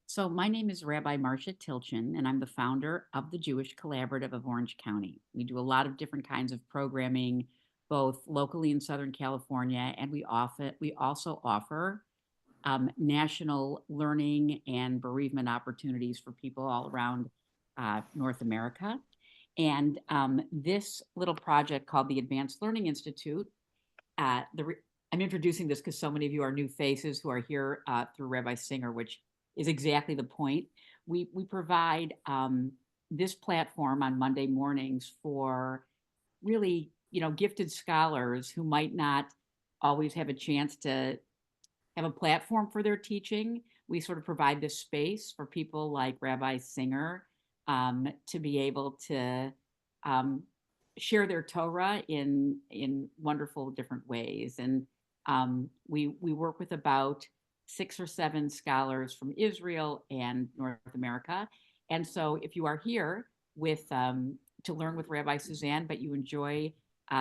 So my name is Rabbi Marcia Tilchin, and I'm the founder of the Jewish Collaborative of Orange County. We do a lot of different kinds of programming, both locally in Southern California, and we also offer national learning and bereavement opportunities for people all around North America. And this little project called the Advanced Learning Institute, I'm introducing this because so many of you are new faces who are here through Rabbi Singer, which is exactly the point. We provide this platform on Monday mornings for really, gifted scholars who might not always have a chance to have a platform for their teaching. We sort of provide this space for people like Rabbi Singer to be able to um, share their Torah in wonderful different ways. And we work with about 6 or 7 scholars from Israel and North America. And so, if you are here with to learn with Rabbi Suzanne, but you enjoy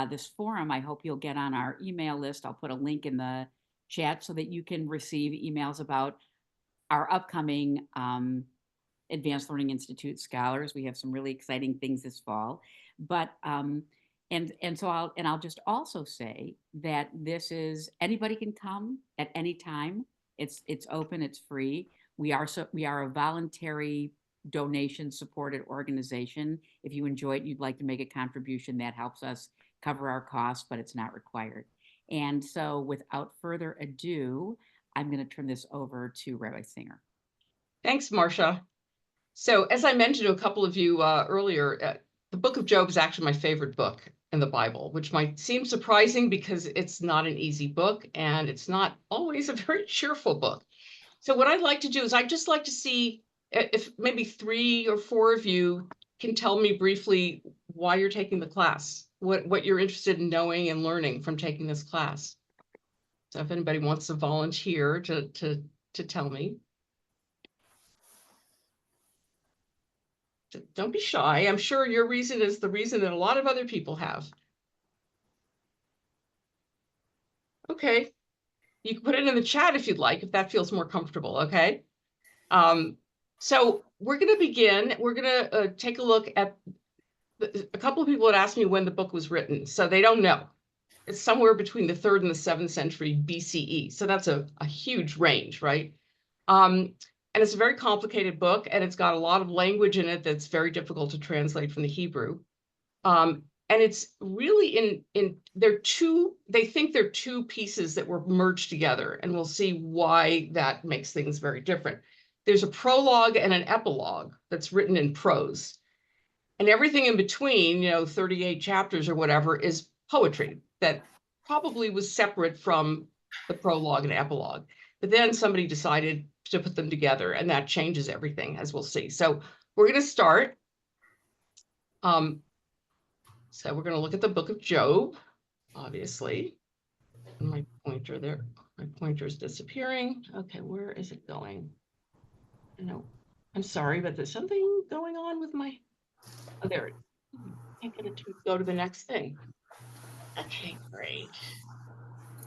this forum, I hope you'll get on our email list. I'll put a link in the chat so that you can receive emails about our upcoming Advanced Learning Institute scholars. We have some really exciting things this fall, but and so I'll just also say that this is anybody can come at any time. It's open, it's free. We are a voluntary donation supported organization. If you enjoy it, you'd like to make a contribution, that helps us cover our costs, but it's not required. And so without further ado, I'm going to turn this over to Rabbi Singer. Thanks, Marcia. So as I mentioned to a couple of you earlier, the book of Job is actually my favorite book in the Bible, which might seem surprising because it's not an easy book and it's not always a very cheerful book. So what I'd like to do is I'd just like to see if maybe 3 or 4 of you can tell me briefly why you're taking the class, what you're interested in knowing and learning from taking this class. So if anybody wants to volunteer to tell me. Don't be shy. I'm sure your reason is the reason that a lot of other people have. Okay. You can put it in the chat if you'd like, if that feels more comfortable, okay? So we're going to begin. We're going to take a look at a couple of people had asked me when the book was written, so they don't know. It's somewhere between the 3rd and the 7th century BCE. So that's a huge range, right? And it's a very complicated book, and it's got a lot of language in it that's very difficult to translate from the Hebrew. And it's really they think they're 2 pieces that were merged together, and we'll see why that makes things very different. There's a prologue and an epilogue that's written in prose. And everything in between, 38 chapters or whatever, is poetry that probably was separate from the prologue and epilogue. But then somebody decided to put them together, and that changes everything, as we'll see. So we're going to start. So we're going to look at the book of Job, obviously. And my pointer there, my pointer is disappearing. Okay, where is it going? No, I'm sorry, but there's something going on with my, oh, there. I can't get it to go to the next thing. Okay, great.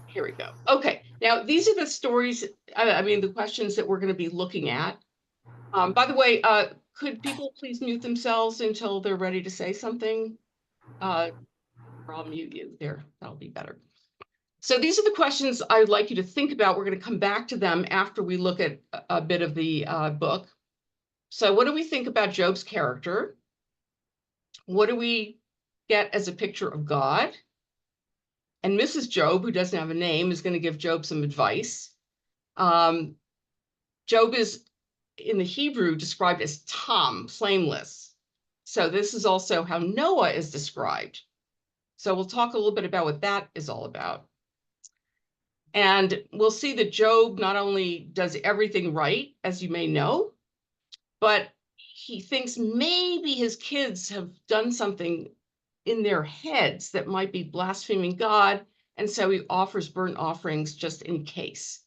Here we go. Okay, now these are the stories, the questions that we're going to be looking at. By the way, could people please mute themselves until they're ready to say something? Or I'll mute you there. That'll be better. So these are the questions I'd like you to think about. We're going to come back to them after we look at a bit of the book. So what do we think about Job's character? What do we get as a picture of God? And Mrs. Job, who doesn't have a name, is going to give Job some advice. Job is, in the Hebrew, described as tam, flameless. So this is also how Noah is described. So we'll talk a little bit about what that is all about. And we'll see that Job not only does everything right, as you may know, but he thinks maybe his kids have done something in their heads that might be blaspheming God. And so he offers burnt offerings just in case.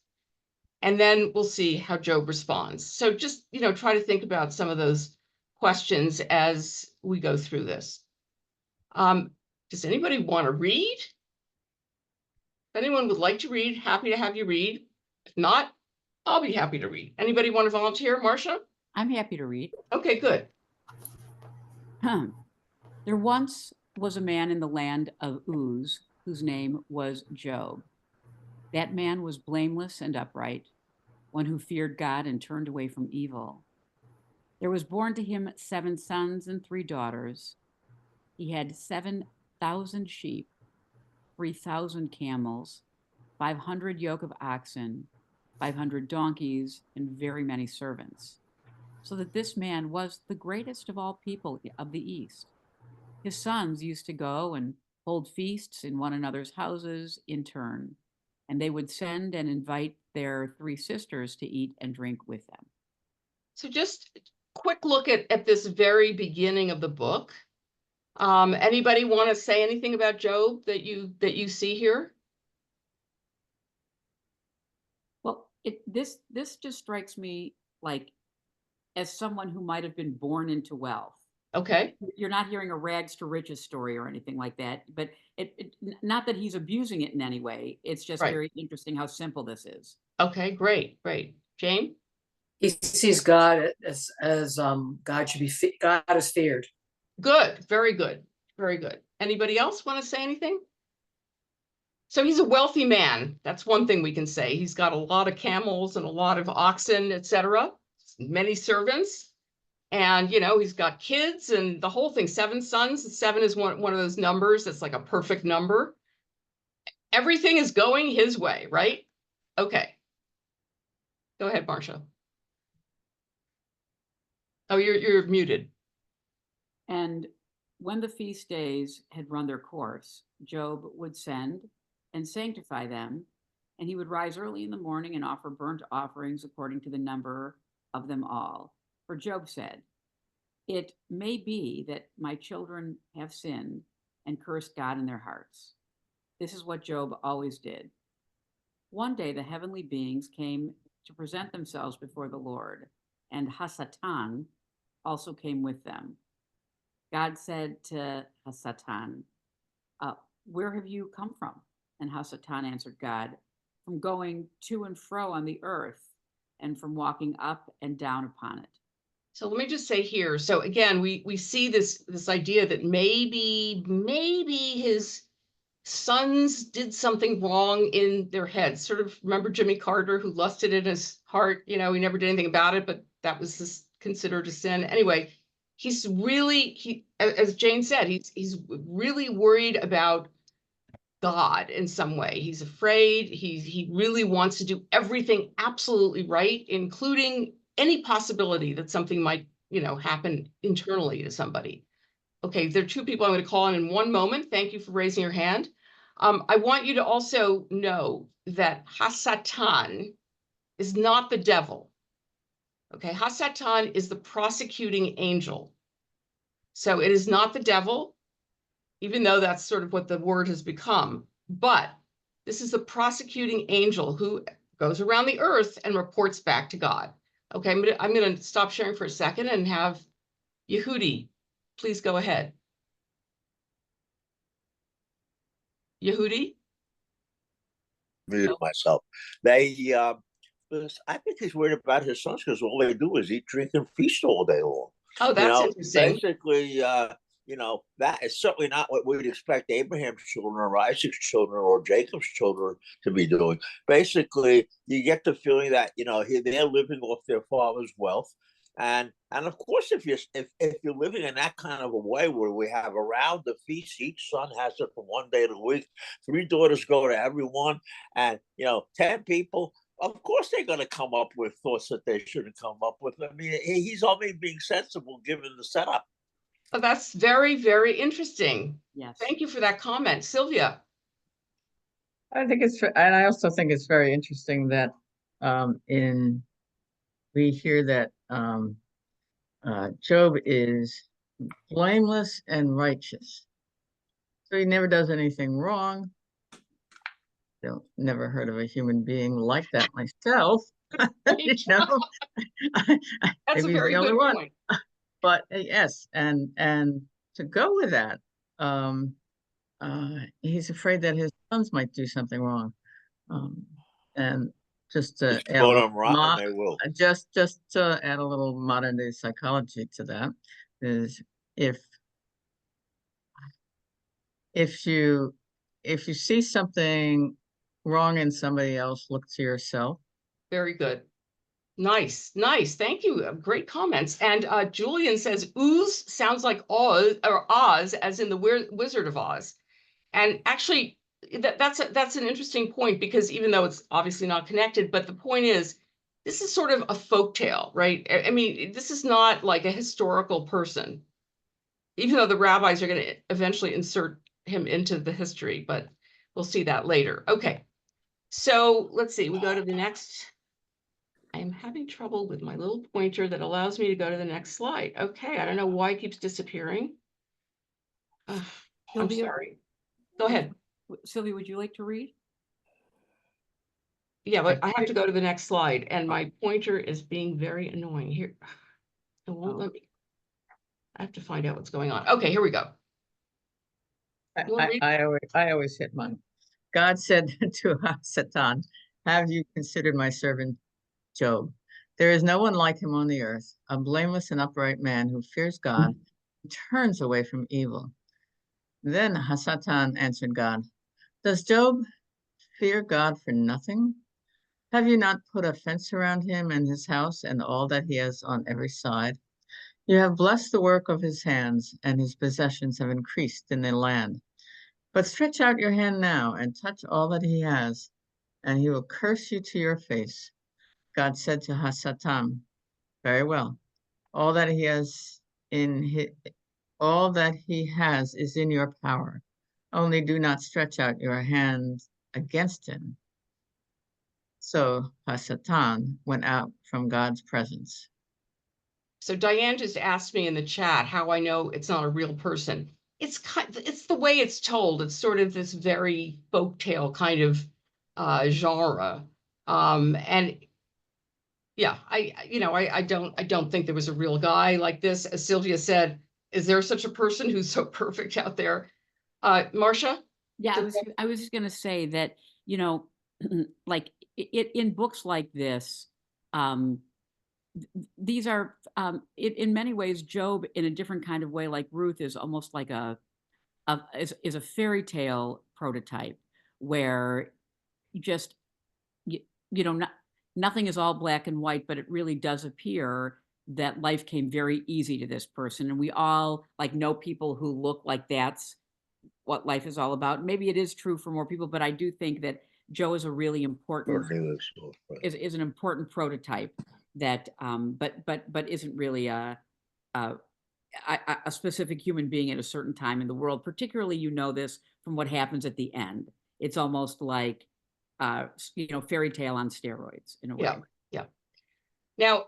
And then we'll see how Job responds. So just, try to think about some of those questions as we go through this. Does anybody want to read? If anyone would like to read, happy to have you read. If not, I'll be happy to read. Anybody want to volunteer? Marcia? I'm happy to read. Okay, good. There once was a man in the land of Uz whose name was Job. That man was blameless and upright, one who feared God and turned away from evil. There was born to him 7 sons and 3 daughters. He had 7,000 sheep, 3,000 camels, 500 yoke of oxen, 500 donkeys, and very many servants, so that this man was the greatest of all people of the East. His sons used to go and hold feasts in one another's houses in turn, and they would send and invite their 3 sisters to eat and drink with them. So just quick look at this very beginning of the book. Anybody want to say anything about Job that you see here? Well, this just strikes me like as someone who might have been born into wealth. Okay. You're not hearing a rags to riches story or anything like that, but not that he's abusing it in any way. It's just Right. very interesting how simple this is. Okay, great, great. Jane? He sees God as God should be God is feared. Good, very good, very good. Anybody else want to say anything? So he's a wealthy man. That's one thing we can say. He's got a lot of camels and a lot of oxen, etc. Many servants. And, he's got kids and the whole thing. 7 sons. 7 is one of those numbers that's like a perfect number. Everything is going his way, right? Okay. Go ahead, Marcia. Oh, you're muted. And when the feast days had run their course, Job would send and sanctify them, and he would rise early in the morning and offer burnt offerings according to the number of them all. For Job said, "It may be that my children have sinned and cursed God in their hearts." This is what Job always did. One day the heavenly beings came to present themselves before the Lord, and Hasatan also came with them. God said to Hasatan, "Where have you come from?" And Hasatan answered God, "From going to and fro on the earth, and from walking up and down upon it." So let me just say here. So again, we see this idea that maybe his sons did something wrong in their heads. Sort of remember Jimmy Carter, who lusted in his heart. He never did anything about it, but that was considered a sin. Anyway, he's really, as Jane said, he's really worried about God in some way. He's afraid. He really wants to do everything absolutely right, including any possibility that something might, happen internally to somebody. Okay, there are 2 people I'm going to call in one moment. Thank you for raising your hand. I want you to also know that Hasatan is not the devil. Okay, Hasatan is the prosecuting angel. So it is not the devil, even though that's sort of what the word has become. But this is the prosecuting angel who goes around the earth and reports back to God. Okay, I'm gonna stop sharing for a second and have Yehudi, please go ahead. Yehudi? Muted myself. I think he's worried about his sons because all they do is eat, drink, and feast all day long. Oh, that's interesting. Basically, that is certainly not what we'd expect Abraham's children or Isaac's children or Jacob's children to be doing. Basically, you get the feeling that they're living off their father's wealth. And of course, if you're living in that kind of a way where we have around the feast, each son has it for one day of the week, 3 daughters go to everyone, and 10 people. Of course, they're going to come up with thoughts that they shouldn't come up with. I mean, he's only being sensible given the setup. Oh, that's very, very interesting. Yes. Thank you for that comment, Sylvia. And I also think it's very interesting that we hear that Job is blameless and righteous. So he never does anything wrong. Never heard of a human being like that myself. That's a very good point. But yes, and to go with that, he's afraid that his sons might do something wrong. And just to Just add a going little them rotten, they will. just to add a little modern day psychology to that, is if if you if you see something wrong in somebody else, look to yourself. Very good. Nice, nice. Thank you. Great comments. And Julian says, ooze sounds like Oz, or Oz, as in the Wizard of Oz. And actually, that's an interesting point, because even though it's obviously not connected, but the point is, this is sort of a folk tale, right? I mean, this is not like a historical person, even though the rabbis are going to eventually insert him into the history, but we'll see that later. Okay, so let's see. We go to the next. I am having trouble with my little pointer that allows me to go to the next slide. Okay, I don't know why it keeps disappearing. I'm Sylvia? sorry. Go ahead. Sylvia, would you like to read? Yeah, but I have to go to the next slide, and my pointer is being very annoying here. It won't let me. I have to find out what's going on. Okay, here we go. You wanna read? I always hit mine. God said to Satan, "Have you considered my servant Job? There is no one like him on the earth, a blameless and upright man who fears God and turns away from evil." Then Hasatan answered God, "Does Job fear God for nothing? Have you not put a fence around him and his house and all that he has on every side? You have blessed the work of his hands, and his possessions have increased in the land. But stretch out your hand now and touch all that he has, and he will curse you to your face." God said to Hasatan, "Very well. All that he has in his, all that he has is in your power. Only do not stretch out your hand against him." So Hasatan went out from God's presence. So Diane just asked me in the chat how I know it's not a real person. It's the way it's told. It's sort of this very folktale kind of genre. And yeah, I don't think there was a real guy like this. As Sylvia said, is there such a person who's so perfect out there? Marcia? Yeah, I was just gonna say that, you know, like in books like this, um, these are in many ways Job in a different kind of way, like Ruth is almost like is a fairy tale prototype where just you, you know not, nothing is all black and white, but it really does appear that life came very easy to this person, and we all like know people who look like that's what life is all about. Maybe it is true for more people, but I do think that Joe is a really important is an important prototype that but isn't really a a specific human being at a certain time in the world. Particularly, you know this from what happens at the end. It's almost like fairy tale on steroids in a way. Yeah, yeah. Now,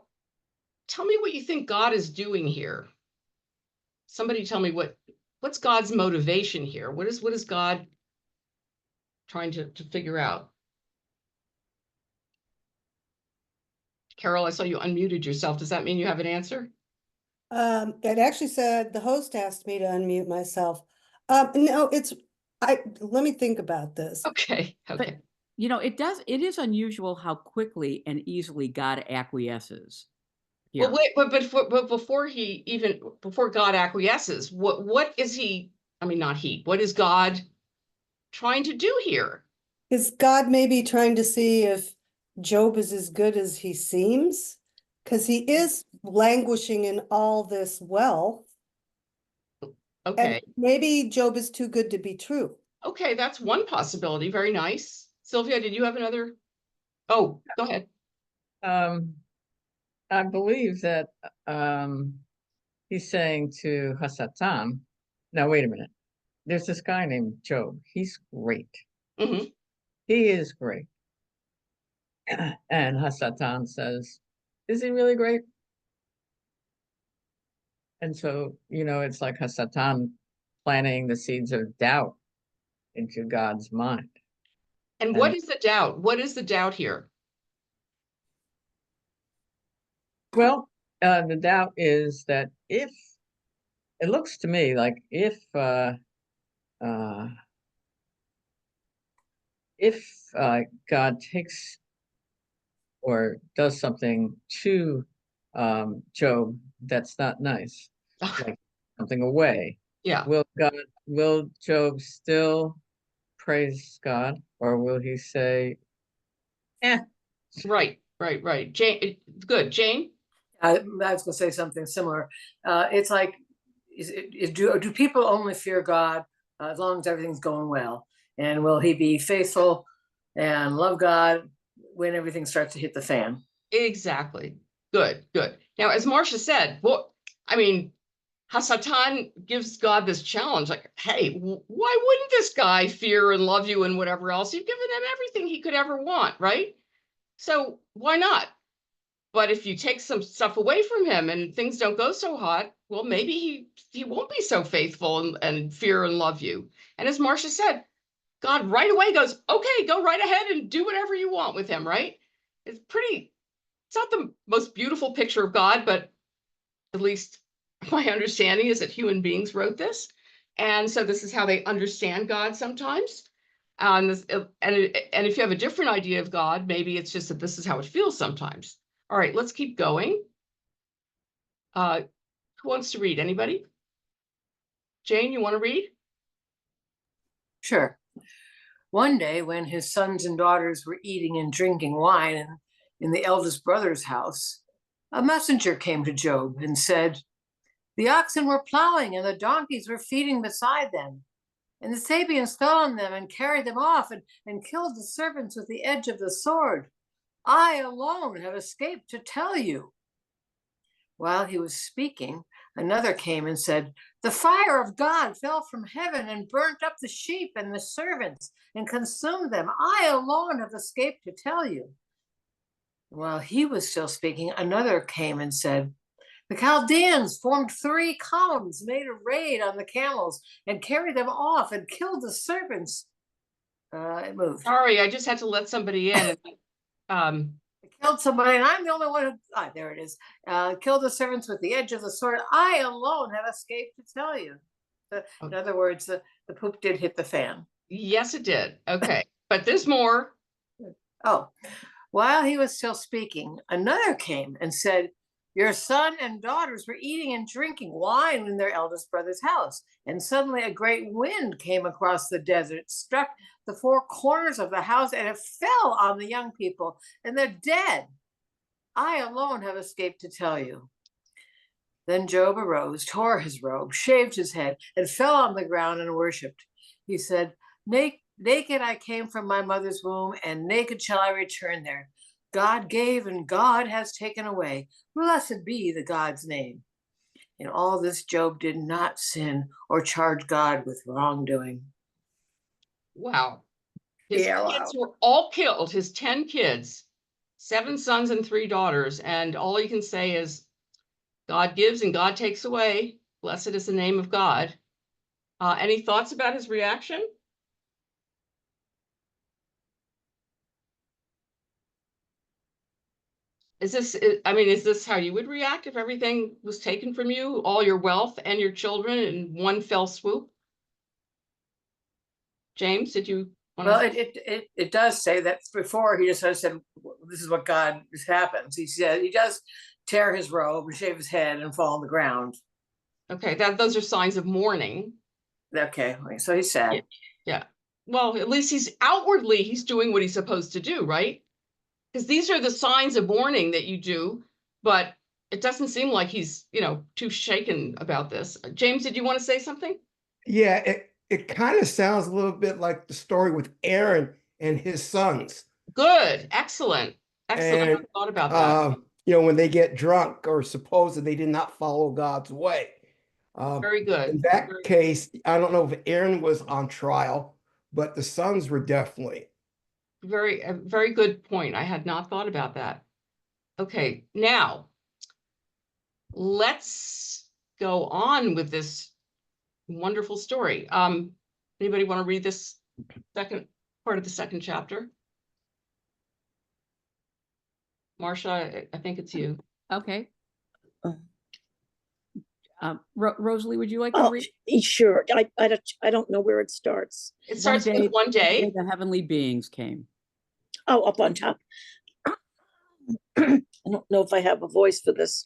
tell me what you think God is doing here. Somebody tell me what's God's motivation here? What is God trying to figure out? Carol, I saw you unmuted yourself. Does that mean you have an answer? It actually said the host asked me to unmute myself. No, let me think about this. Okay, okay. But it is unusual how quickly and easily God acquiesces here. Well, wait, but before God acquiesces, what is he? I mean, not he. What is God trying to do here? Is God maybe trying to see if Job is as good as he seems? Because he is languishing in all this wealth. Okay, And maybe Job is too good to be true. okay, that's one possibility. Very nice. Sylvia, did you have another? Oh, go ahead. I believe that he's saying to Hasatan, now wait a minute. There's this guy named Job. He's great. Mhm. He is great. And Hasatan says, is he really great? And so, it's like Hasatan planting the seeds of doubt into God's mind. And what is the doubt? What is the doubt here? Well, the doubt is that it looks to me like if God takes or does something to Job that's not nice, like something away, Yeah, will Job still praise God, or will he say, eh? right. Jane, good. Jane? I was gonna say something similar. It's like, do people only fear God as long as everything's going well? And will he be faithful and love God when everything starts to hit the fan? Exactly. Good. Now, as Marcia said, well, I mean, Hasatan gives God this challenge, like, hey, why wouldn't this guy fear and love you and whatever else? You've given him everything he could ever want, right? So why not? But if you take some stuff away from him and things don't go so hot, well, maybe he won't be so faithful and fear and love you. And as Marcia said, God right away goes, okay, go right ahead and do whatever you want with him, right? It's not the most beautiful picture of God, but at least my understanding is that human beings wrote this. And so this is how they understand God sometimes. And if you have a different idea of God, maybe it's just that this is how it feels sometimes. All right, let's keep going. Who wants to read? Anybody? Jane, you want to read? Sure. One day, when his sons and daughters were eating and drinking wine in the eldest brother's house, a messenger came to Job and said, "The oxen were plowing and the donkeys were feeding beside them, and the Sabians fell on them and carried them off and killed the servants with the edge of the sword. I alone have escaped to tell you." While he was speaking, another came and said, "The fire of God fell from heaven and burnt up the sheep and the servants and consumed them. I alone have escaped to tell you." While he was still speaking, another came and said, "The Chaldeans formed 3 columns, made a raid on the camels, and carried them off and killed the servants." It moved. Sorry, I just had to let somebody in. Killed somebody, and I'm the only one who, there it is. Killed the servants with the edge of the sword. I alone have escaped to tell you. In other words, the poop did hit the fan. Yes, it did. Okay, but there's more. Oh, while he was still speaking, another came and said, "Your son and daughters were eating and drinking wine in their eldest brother's house. And suddenly a great wind came across the desert, struck the 4 corners of the house, and it fell on the young people, and they're dead. I alone have escaped to tell you." Then Job arose, tore his robe, shaved his head, and fell on the ground and worshipped. He said, Naked I came from my mother's womb, and naked shall I return there. God gave and God has taken away. Blessed be the God's name." In all this, Job did not sin or charge God with wrongdoing. Wow. His kids Wow. were all killed, his 10 kids, 7 sons and 3 daughters. And all he can say is, God gives and God takes away. Blessed is the name of God. Any thoughts about his reaction? Is this how you would react if everything was taken from you, all your wealth and your children in one fell swoop? James, did you want Well, to? it does say that before he just sort of said, "This is what God happens." He said he does tear his robe and shave his head and fall on the ground. Okay, those are signs of mourning. Okay, so he's sad. Yeah. Well, at least he's doing what he's supposed to do, right? Because these are the signs of mourning that you do, but it doesn't seem like he's, too shaken about this. James, did you want to say something? Yeah, it kind of sounds a little bit like the story with Aaron and his sons. Good. Excellent. Excellent. And, I thought about that. When they get drunk or suppose that they did not follow God's way. Very good. In that case, I don't know if Aaron was on trial, but the sons were definitely. Very good point. I had not thought about that. Okay, now let's go on with this wonderful story. Anybody want to read this second part of the second chapter? Marcia, I think it's you. Okay. Rosalie, would you like to Oh, read? sure. I don't know where it starts. It starts with one day. The heavenly beings came. Oh, up on top. I don't know if I have a voice for this.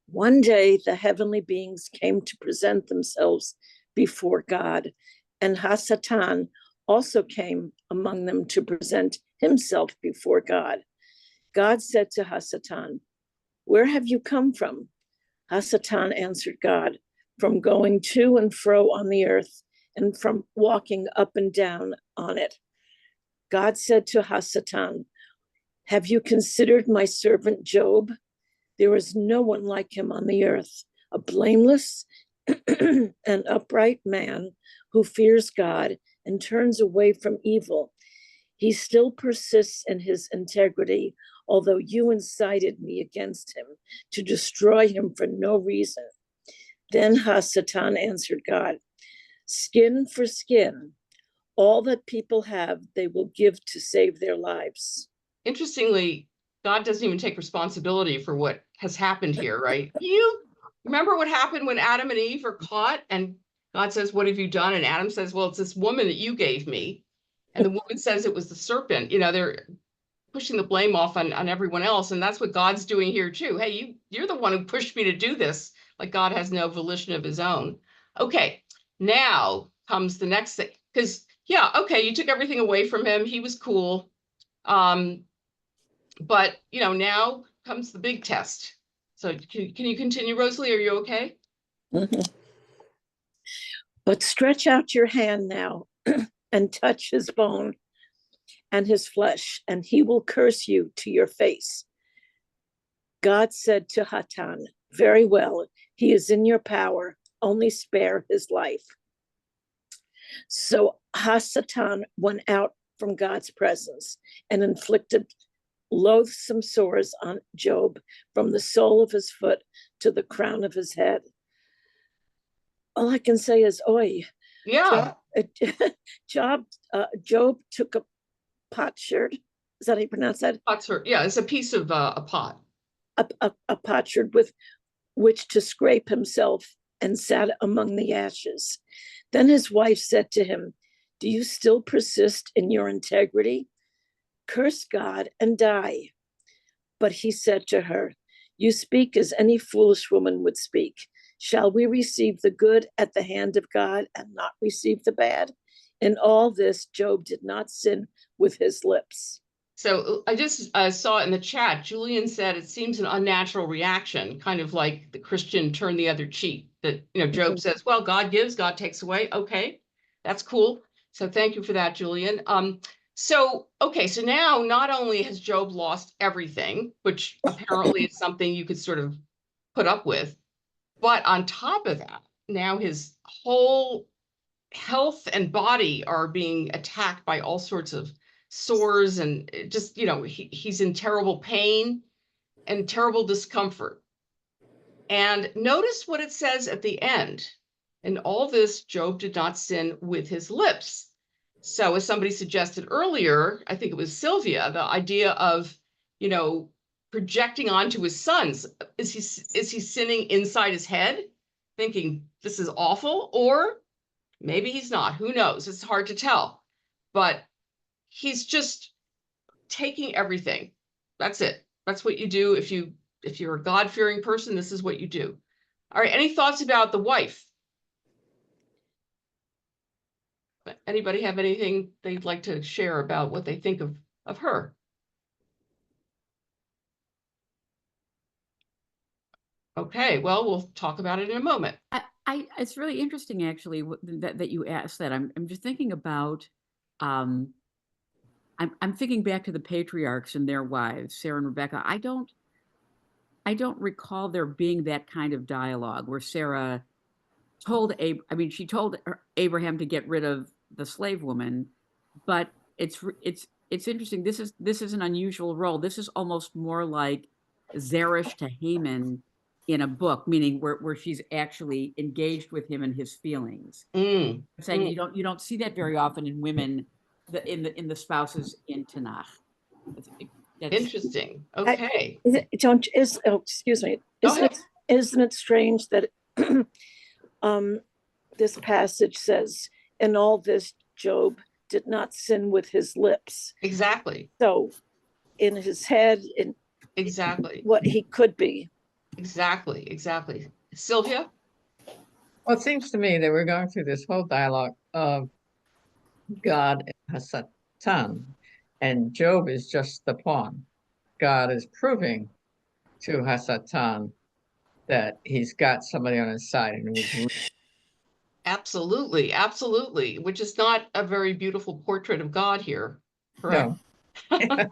One day the heavenly beings came to present themselves before God, and Hasatan also came among them to present himself before God. God said to Hasatan, "Where have you come from?" Hasatan answered God, "From going to and fro on the earth, and from walking up and down on it." God said to Hasatan, "Have you considered my servant Job? There is no one like him on the earth, a blameless and upright man who fears God and turns away from evil. He still persists in his integrity, although you incited me against him to destroy him for no reason." Then Hasatan answered God, "Skin for skin, all that people have, they will give to save their lives." Interestingly, God doesn't even take responsibility for what has happened here, right? You remember what happened when Adam and Eve are caught and God says, "What have you done?" And Adam says, "Well, it's this woman that you gave me." And the woman says it was the serpent. They're pushing the blame off on everyone else. And that's what God's doing here too. Hey, you're the one who pushed me to do this. Like God has no volition of his own. Okay, now comes the next thing. Because yeah, okay, you took everything away from him. He was cool. But now comes the big test. So can you continue, Rosalie? Are you okay? Mhm. "But stretch out your hand now and touch his bone and his flesh, and he will curse you to your face." God said to Hatan, "Very well, he is in your power, only spare his life." So Hasatan went out from God's presence and inflicted loathsome sores on Job from the sole of his foot to the crown of his head. All I can say is, oi. Yeah. Job took a potsherd. Is that how you pronounce that? Potsherd. Yeah, it's a piece of a pot. A potsherd with which to scrape himself, and sat among the ashes. Then his wife said to him, "Do you still persist in your integrity? Curse God and die." But he said to her, "You speak as any foolish woman would speak. Shall we receive the good at the hand of God and not receive the bad?" In all this, Job did not sin with his lips. So I just saw it in the chat. Julian said it seems an unnatural reaction, kind of like the Christian turn the other cheek. That Job says, "Well, God gives, God takes away." Okay, that's cool. So thank you for that, Julian. So now not only has Job lost everything, which apparently is something you could sort of put up with, but on top of that, now his whole health and body are being attacked by all sorts of sores, and just he's in terrible pain and terrible discomfort. And notice what it says at the end. "In all this, Job did not sin with his lips." So as somebody suggested earlier, I think it was Sylvia, the idea of projecting onto his sons. Is he sinning inside his head, thinking this is awful? Or maybe he's not. Who knows? It's hard to tell. But he's just taking everything. That's it. That's what you do if you're a God-fearing person. This is what you do. All right. Any thoughts about the wife? Anybody have anything they'd like to share about what they think of her? Okay. Well, we'll talk about it in a moment. It's really interesting actually that you asked that. I'm just thinking about I'm thinking back to the patriarchs and their wives, Sarah and Rebecca. I don't recall there being that kind of dialogue where Sarah told she told Abraham to get rid of the slave woman, but it's interesting. This is an unusual role. This is almost more like Zeresh to Haman in a book, meaning where she's actually engaged with him and his feelings. I'm saying you don't see that very often in women, in the spouses in Tanakh. That's interesting. Okay. Excuse me. Isn't it strange that this passage says, "In all this, Job did not sin with his lips"? Exactly. So in his head, in Exactly. what he could be. Exactly. Exactly. Sylvia? Well, it seems to me that we're going through this whole dialogue of God and Hasatan, and Job is just the pawn. God is proving to Hasatan that he's got somebody on his side and who's Absolutely. Absolutely. Which is not a very beautiful portrait of God here. Correct. no.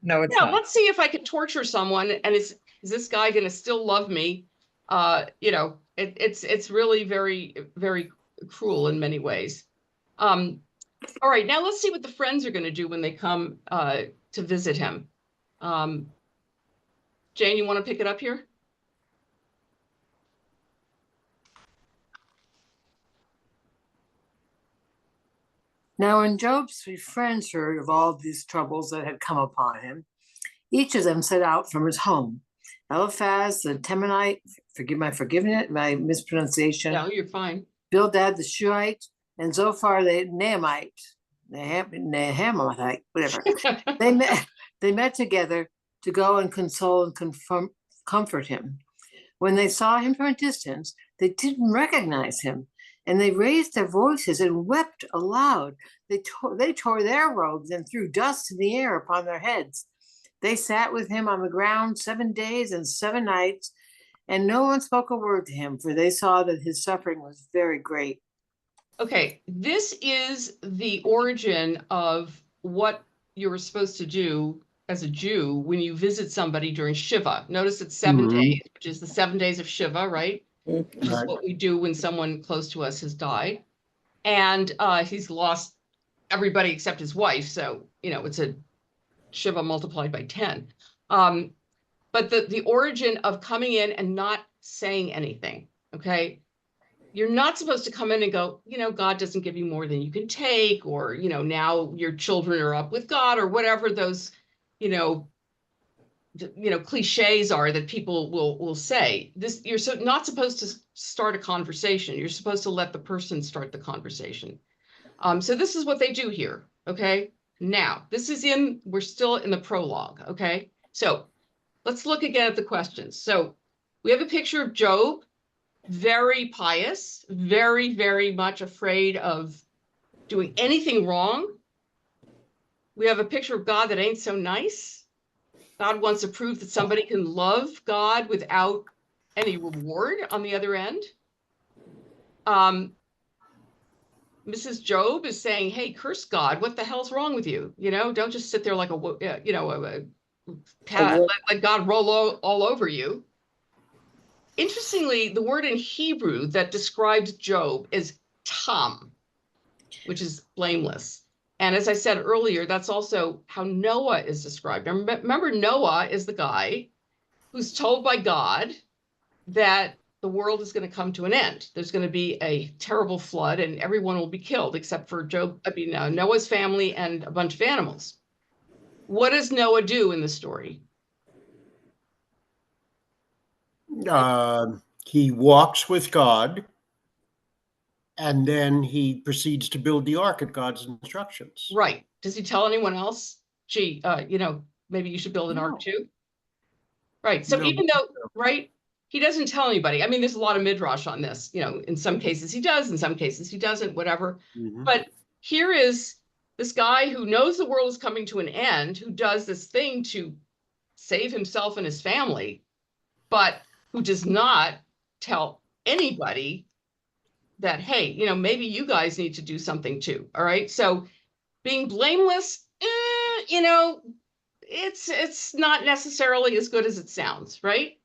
No, it's Now, not. let's see if I could torture someone and is this guy going to still love me? It's really very, very cruel in many ways. All right, now let's see what the friends are going to do when they come to visit him. Jane, you want to pick it up here? Now, when Job's 3 friends heard of all these troubles that had come upon him, each of them set out from his home. Eliphaz the Temanite, forgive my mispronunciation. No, you're fine. Bildad the Shuhite, and Zophar the Naamite, Nahamite, whatever. They met together to go and console and comfort him. When they saw him from a distance, they didn't recognize him, and they raised their voices and wept aloud. They tore their robes and threw dust in the air upon their heads. They sat with him on the ground 7 days and 7 nights, and no one spoke a word to him, for they saw that his suffering was very great. Okay, this is the origin of what you were supposed to do as a Jew when you visit somebody during Shiva. Notice it's 7 days, which is the 7 days of Shiva, right? Which is what we do when someone close to us has died. And he's lost everybody except his wife. So, it's a Shiva multiplied by 10. But the origin of coming in and not saying anything, okay? You're not supposed to come in and go, God doesn't give you more than you can take, or, now your children are up with God, or whatever those, cliches are that people will say. You're not supposed to start a conversation. You're supposed to let the person start the conversation. So this is what they do here, okay? Now, we're still in the prologue, okay? So let's look again at the questions. So we have a picture of Job, very pious, very, very much afraid of doing anything wrong. We have a picture of God that ain't so nice. God wants to prove that somebody can love God without any reward on the other end. Mrs. Job is saying, hey, curse God. What the hell's wrong with you? Don't just sit there like let God roll all over you. Interestingly, the word in Hebrew that describes Job is tam, which is blameless. And as I said earlier, that's also how Noah is described. Remember, Noah is the guy who's told by God that the world is going to come to an end. There's going to be a terrible flood and everyone will be killed except for Noah's family and a bunch of animals. What does Noah do in the story? He walks with God, and then he proceeds to build the ark at God's instructions. Right. Does he tell anyone else? Gee, maybe you should build an ark too? Right. So even though, right, he doesn't tell anybody. I mean, there's a lot of midrash on this. In some cases he does, in some cases he doesn't, whatever. But here is this guy who knows the world is coming to an end, who does this thing to save himself and his family, but who does not tell anybody that, hey, maybe you guys need to do something too. All right. So being blameless, it's not necessarily as good as it sounds, right?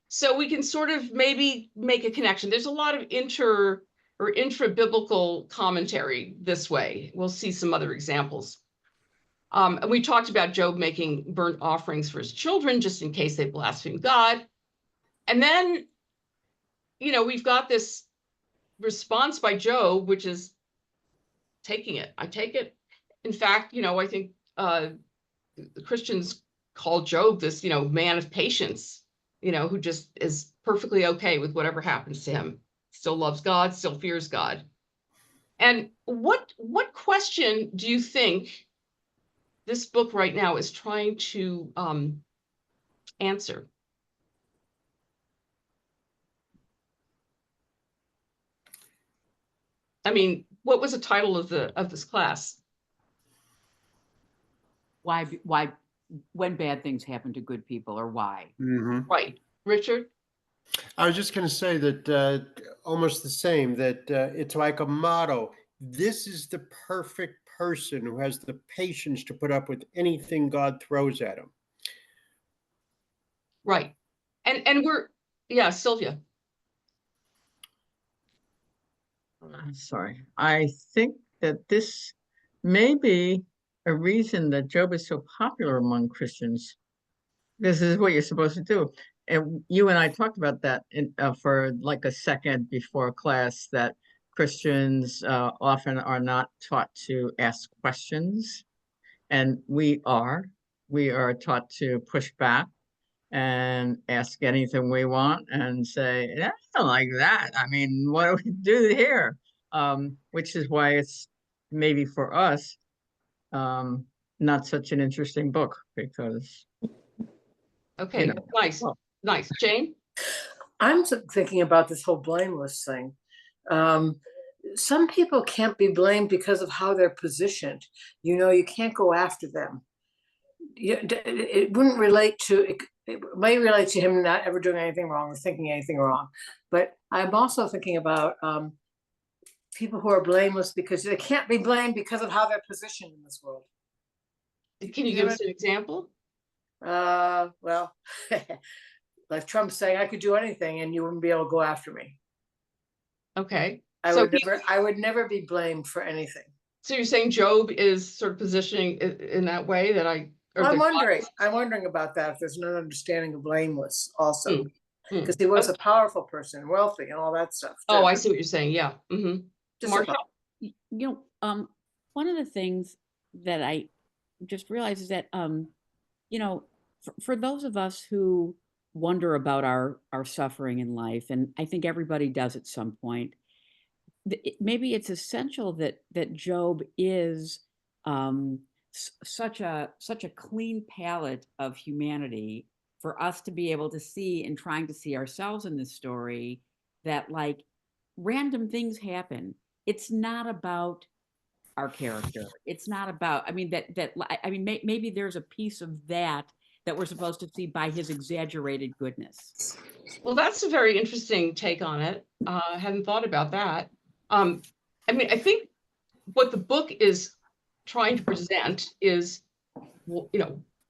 So we can sort of maybe make a connection. There's a lot of intra-biblical commentary this way. We'll see some other examples. And we talked about Job making burnt offerings for his children, just in case they blaspheme God. And then, we've got this response by Job, which is taking it. I take it. In fact, I think the Christians call Job this, man of patience, who just is perfectly okay with whatever happens to him, still loves God, still fears God. And what question do you think this book right now is trying to answer? I mean, what was the title of this class? Why, when bad things happen to good people, or why? Mhm. Right, Richard? I was just going to say that almost the same, that it's like a motto. This is the perfect person who has the patience to put up with anything God throws at him. Right. And yeah, Sylvia. I'm sorry. I think that this may be a reason that Job is so popular among Christians. This is what you're supposed to do. And you and I talked about that for like a second before class, that Christians often are not taught to ask questions. And we are. We are taught to push back and ask anything we want and say, I don't like that. I mean, what do we do here? Which is why it's maybe for us not such an interesting book, because Okay, you know, nice, well, nice. Jane? I'm thinking about this whole blameless thing. Some people can't be blamed because of how they're positioned. You know, you can't go after them. It wouldn't relate to, it may relate to him not ever doing anything wrong or thinking anything wrong. But I'm also thinking about people who are blameless because they can't be blamed because of how they're positioned in this world. Can you give us an example? Well, like Trump saying I could do anything and you wouldn't be able to go after me. Okay. I So would never be blamed for anything. So you're saying Job is sort of positioning in that way that I'm wondering about that, if there's an understanding of blameless also. Because he was a powerful person, wealthy and all that stuff. Oh, I see what you're saying. Yeah. Marcia? One of the things that I just realized is that, for those of us who wonder about our suffering in life, and I think everybody does at some point, maybe it's essential that Job is such a clean palette of humanity for us to be able to see, and trying to see ourselves in this story, that like random things happen. It's not about our character. It's not about, I mean, maybe there's a piece of that we're supposed to see by his exaggerated goodness. Well, that's a very interesting take on it. I hadn't thought about that. I mean, I think what the book is trying to present is,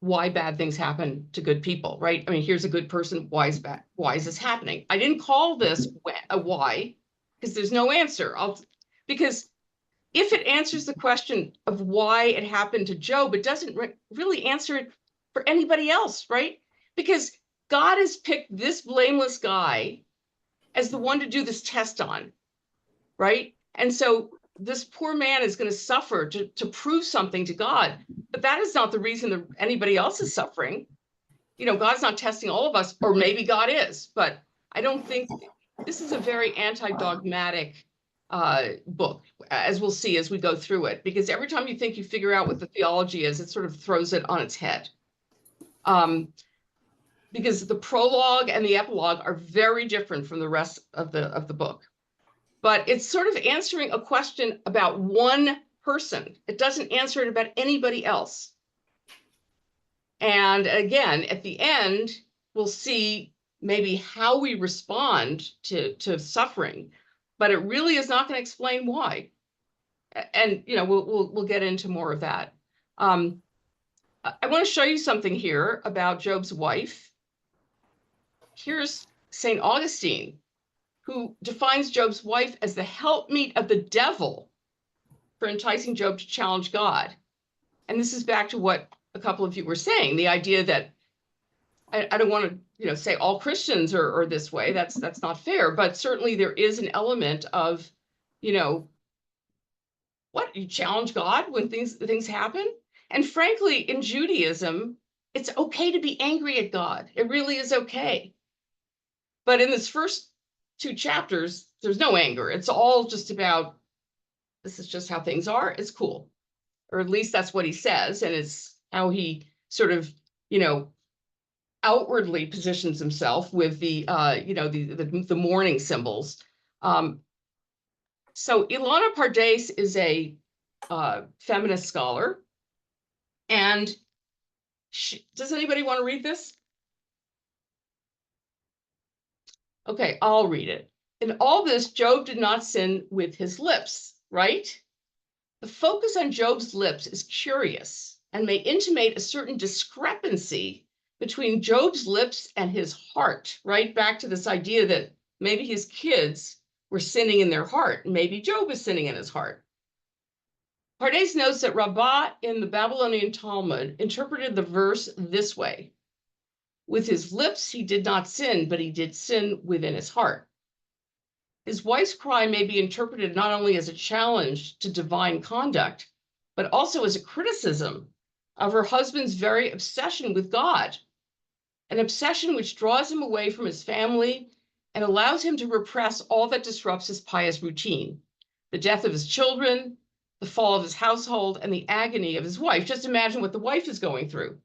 why bad things happen to good people, right? I mean, here's a good person. Why is bad? Why is this happening? I didn't call this a why, because there's no answer. Because if it answers the question of why it happened to Job, it doesn't really answer it for anybody else, right? Because God has picked this blameless guy as the one to do this test on, right? And so this poor man is going to suffer to prove something to God, but that is not the reason that anybody else is suffering. God's not testing all of us, or maybe God is, but I don't think this is a very anti-dogmatic book, as we'll see as we go through it, because every time you think you figure out what the theology is, it sort of throws it on its head. Because the prologue and the epilogue are very different from the rest of the book. But it's sort of answering a question about one person. It doesn't answer it about anybody else. And again, at the end, we'll see maybe how we respond to suffering, but it really is not going to explain why. And we'll get into more of that. I want to show you something here about Job's wife. Here's St. Augustine, who defines Job's wife as the helpmeet of the devil for enticing Job to challenge God. And this is back to what a couple of you were saying, the idea that I don't want to say all Christians are this way. That's not fair, but certainly there is an element of, what, you challenge God when things happen? And frankly, in Judaism, it's okay to be angry at God. It really is okay. But in this first 2 chapters, there's no anger. It's all just about, this is just how things are. It's cool. Or at least that's what he says. And it's how he sort of, outwardly positions himself with the, the mourning symbols. So Ilana Pardes is a feminist scholar, and does anybody want to read this? Okay, I'll read it. In all this, Job did not sin with his lips, right? The focus on Job's lips is curious and may intimate a certain discrepancy between Job's lips and his heart, right? Back to this idea that maybe his kids were sinning in their heart, and maybe Job was sinning in his heart. Pardes notes that Rabbi in the Babylonian Talmud interpreted the verse this way: with his lips he did not sin, but he did sin within his heart. His wife's cry may be interpreted not only as a challenge to divine conduct, but also as a criticism of her husband's very obsession with God, an obsession which draws him away from his family and allows him to repress all that disrupts his pious routine: the death of his children, the fall of his household, and the agony of his wife. Just imagine what the wife is going through.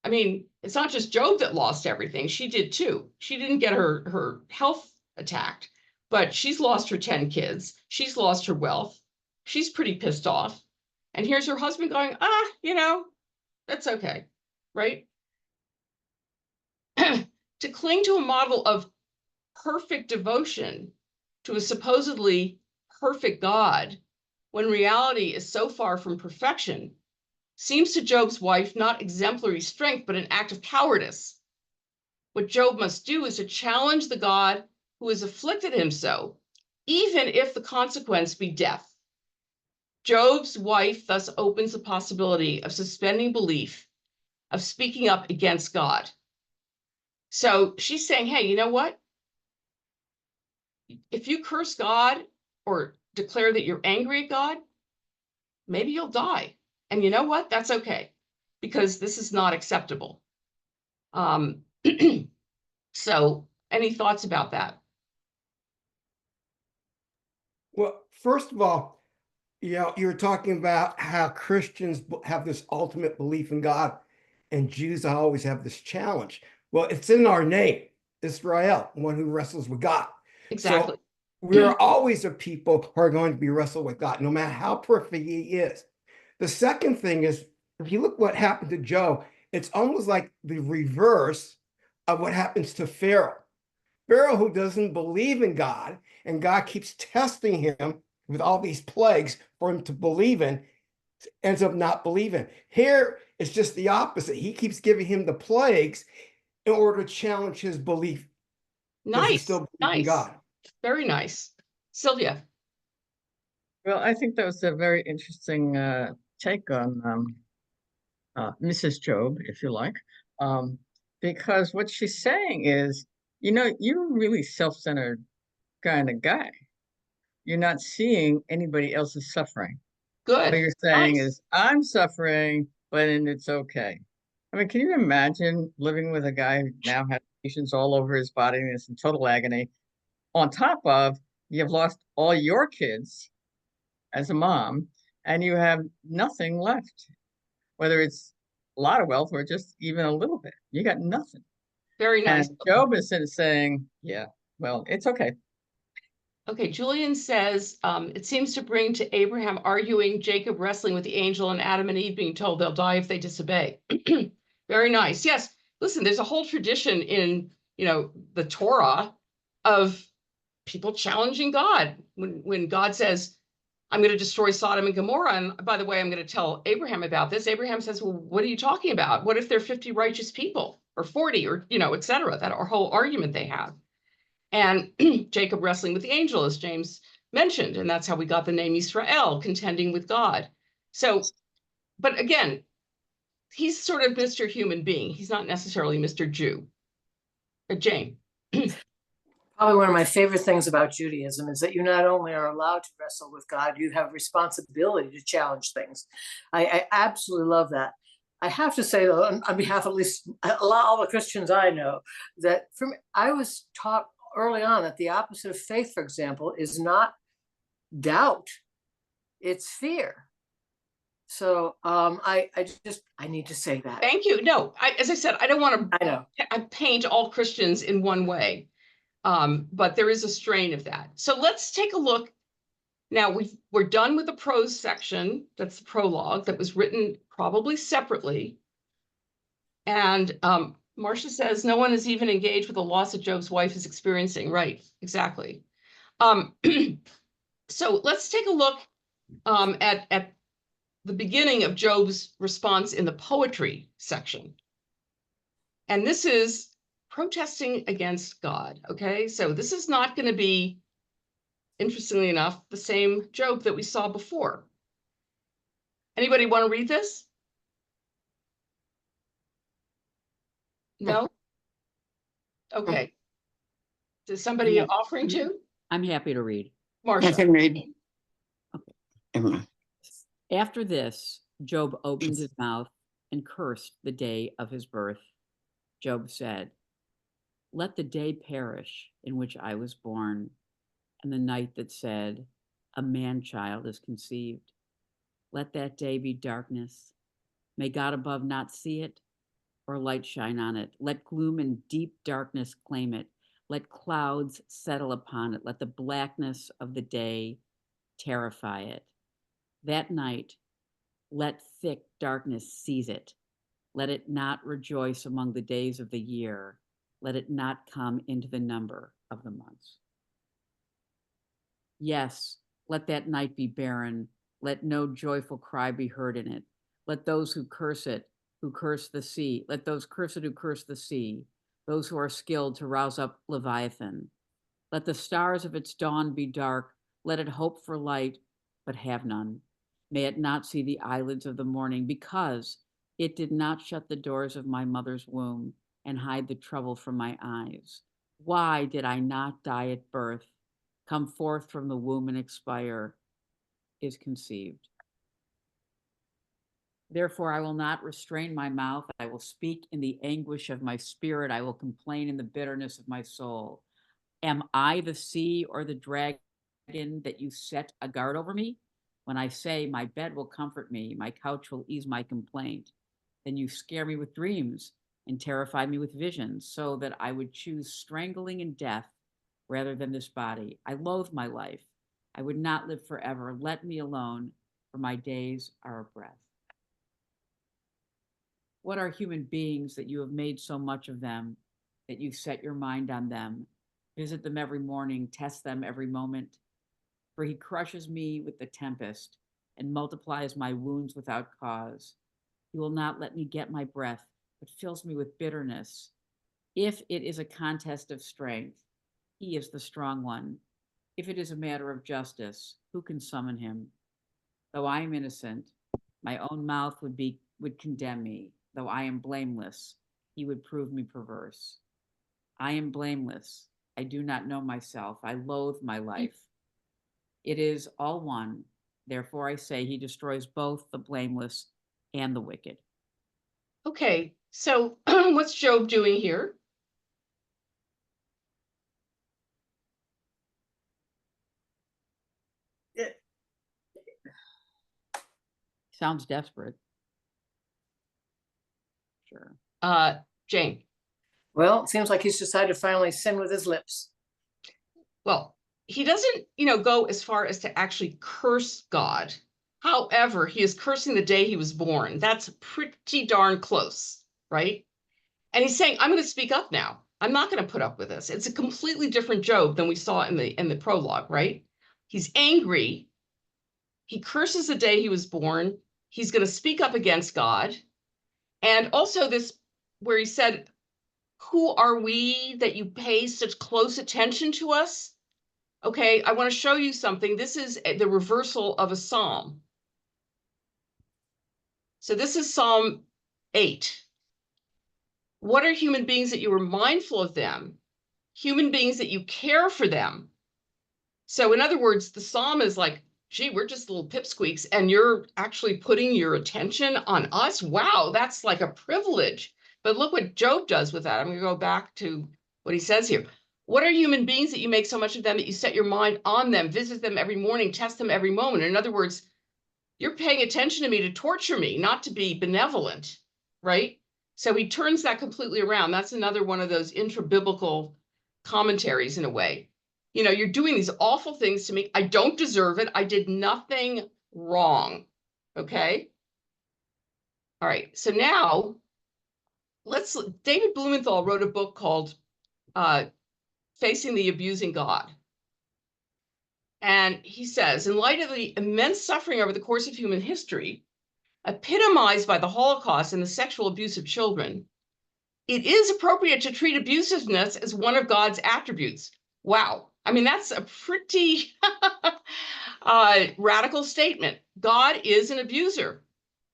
I mean, it's not just Job that lost everything. She did too. She didn't get her health attacked, but she's lost her 10 kids. She's lost her wealth. She's pretty pissed off. And here's her husband going, that's okay, right? To cling to a model of perfect devotion to a supposedly perfect God, when reality is so far from perfection, seems to Job's wife not exemplary strength, but an act of cowardice. What Job must do is to challenge the God who has afflicted him so, even if the consequence be death. Job's wife thus opens the possibility of suspending belief, of speaking up against God. So she's saying, hey, you know what? If you curse God or declare that you're angry at God, maybe you'll die. And you know what? That's okay, because this is not acceptable. So any thoughts about that? Well, first of all, you're talking about how Christians have this ultimate belief in God, and Jews always have this challenge. Well, it's in our name, Israel, one who wrestles with God. Exactly. So we're always a people who are going to be wrestled with God, no matter how perfect he is. The second thing is, if you look what happened to Job, it's almost like the reverse of what happens to Pharaoh. Pharaoh, who doesn't believe in God, and God keeps testing him with all these plagues for him to believe in, ends up not believing. Here, it's just the opposite. He keeps giving him the plagues in order to challenge his belief. Does he Nice, still believe in God? Very nice. Sylvia. Well, I think that was a very interesting take on Mrs. Job, if you like, because what she's saying is, you're a really self-centered kind of guy. You're not seeing anybody else's suffering. Good. What you're saying Nice. is, I'm suffering, but it's okay. I mean, can you imagine living with a guy who now has lesions all over his body and is in total agony? On top of, you've lost all your kids as a mom, and you have nothing left, whether it's a lot of wealth or just even a little bit. You got nothing. Very nice. And Job is saying, yeah, well, it's okay. Okay, Julian says, it seems to bring to Abraham arguing, Jacob wrestling with the angel, and Adam and Eve being told they'll die if they disobey. Very nice. Yes. Listen, there's a whole tradition in, the Torah of people challenging God. When God says, I'm going to destroy Sodom and Gomorrah. And by the way, I'm going to tell Abraham about this. Abraham says, well, what are you talking about? What if there are 50 righteous people or 40 or, et cetera? That whole argument they have. And Jacob wrestling with the angel, as James mentioned, and that's how we got the name Israel, contending with God. So, but again, he's sort of Mr. Human Being. He's not necessarily Mr. Jew. Jane. Probably one of my favorite things about Judaism is that you not only are allowed to wrestle with God, you have responsibility to challenge things. I absolutely love that. I have to say, though, on behalf of at least all the Christians I know, that I was taught early on that the opposite of faith, for example, is not doubt, it's fear. So I need to say that. Thank you. No, as I said, I don't want I know. to paint all Christians in one way, but there is a strain of that. So let's take a look. Now we're done with the prose section. That's the prologue that was written probably separately. And Marcia says no one is even engaged with the loss that Job's wife is experiencing. Right, exactly. So let's take a look at the beginning of Job's response in the poetry section. And this is protesting against God, okay? So this is not going to be, interestingly enough, the same Job that we saw before. Anybody want to read this? No? Okay. Is somebody Yeah. offering to? I'm happy to read. I Marcia. can read. Okay. Emma. After this, Job opened his mouth and cursed the day of his birth. Job said, "Let the day perish in which I was born, and the night that said, a man-child is conceived. Let that day be darkness. May God above not see it, or light shine on it. Let gloom and deep darkness claim it. Let clouds settle upon it. Let the blackness of the day terrify it. That night, let thick darkness seize it. Let it not rejoice among the days of the year. Let it not come into the number of the months. Yes, let that night be barren. Let no joyful cry be heard in it. Let those who curse it, who curse the sea, let those curse it who curse the sea, those who are skilled to rouse up Leviathan. Let the stars of its dawn be dark. Let it hope for light, but have none. May it not see the eyelids of the morning, because it did not shut the doors of my mother's womb and hide the trouble from my eyes. Why did I not die at birth, come forth from the womb and expire, is conceived? Therefore, I will not restrain my mouth. I will speak in the anguish of my spirit. I will complain in the bitterness of my soul. Am I the sea or the dragon that you set a guard over me? When I say, my bed will comfort me, my couch will ease my complaint, then you scare me with dreams and terrify me with visions, so that I would choose strangling and death rather than this body. I loathe my life. I would not live forever. Let me alone, for my days are a breath. What are human beings that you have made so much of them, that you set your mind on them? Visit them every morning, test them every moment. For he crushes me with the tempest and multiplies my wounds without cause. He will not let me get my breath, but fills me with bitterness. If it is a contest of strength, he is the strong one. If it is a matter of justice, who can summon him? Though I am innocent, my own mouth would condemn me. Though I am blameless, he would prove me perverse. I am blameless. I do not know myself. I loathe my life. It is all one. Therefore, I say he destroys both the blameless and the wicked. Okay, so what's Job doing here? Sounds desperate. Sure. Jane. Well, it seems like he's decided to finally sin with his lips. Well, he doesn't, go as far as to actually curse God. However, he is cursing the day he was born. That's pretty darn close, right? And he's saying, I'm going to speak up now. I'm not going to put up with this. It's a completely different Job than we saw in the prologue, right? He's angry. He curses the day he was born. He's going to speak up against God. And also this, where he said, who are we that you pay such close attention to us? Okay, I want to show you something. This is the reversal of a psalm. So this is Psalm 8. What are human beings that you are mindful of them? Human beings that you care for them. So in other words, the psalm is like, gee, we're just little pipsqueaks, and you're actually putting your attention on us. Wow, that's like a privilege. But look what Job does with that. I'm going to go back to what he says here. What are human beings that you make so much of them that you set your mind on them, visit them every morning, test them every moment? In other words, You're paying attention to me to torture me, not to be benevolent, right? So he turns that completely around. That's another one of those intra-biblical commentaries in a way. You know, you're doing these awful things to me. I don't deserve it. I did nothing wrong. Okay. All right. So now David Blumenthal wrote a book called Facing the Abusing God. And he says, in light of the immense suffering over the course of human history, epitomized by the Holocaust and the sexual abuse of children, it is appropriate to treat abusiveness as one of God's attributes. Wow. I mean, that's a pretty radical statement. God is an abuser,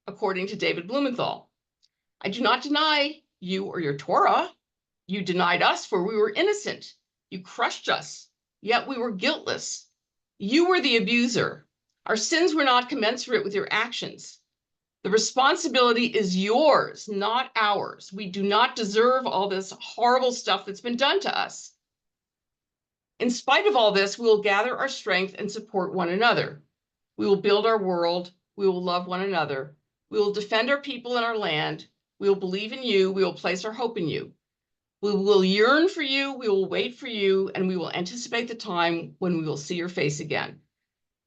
according to David Blumenthal. I do not deny you or your Torah. You denied us, for we were innocent. You crushed us, yet we were guiltless. You were the abuser. Our sins were not commensurate with your actions. The responsibility is yours, not ours. We do not deserve all this horrible stuff that's been done to us. In spite of all this, we will gather our strength and support one another. We will build our world. We will love one another. We will defend our people and our land. We will believe in you. We will place our hope in you. We will yearn for you. We will wait for you, and we will anticipate the time when we will see your face again.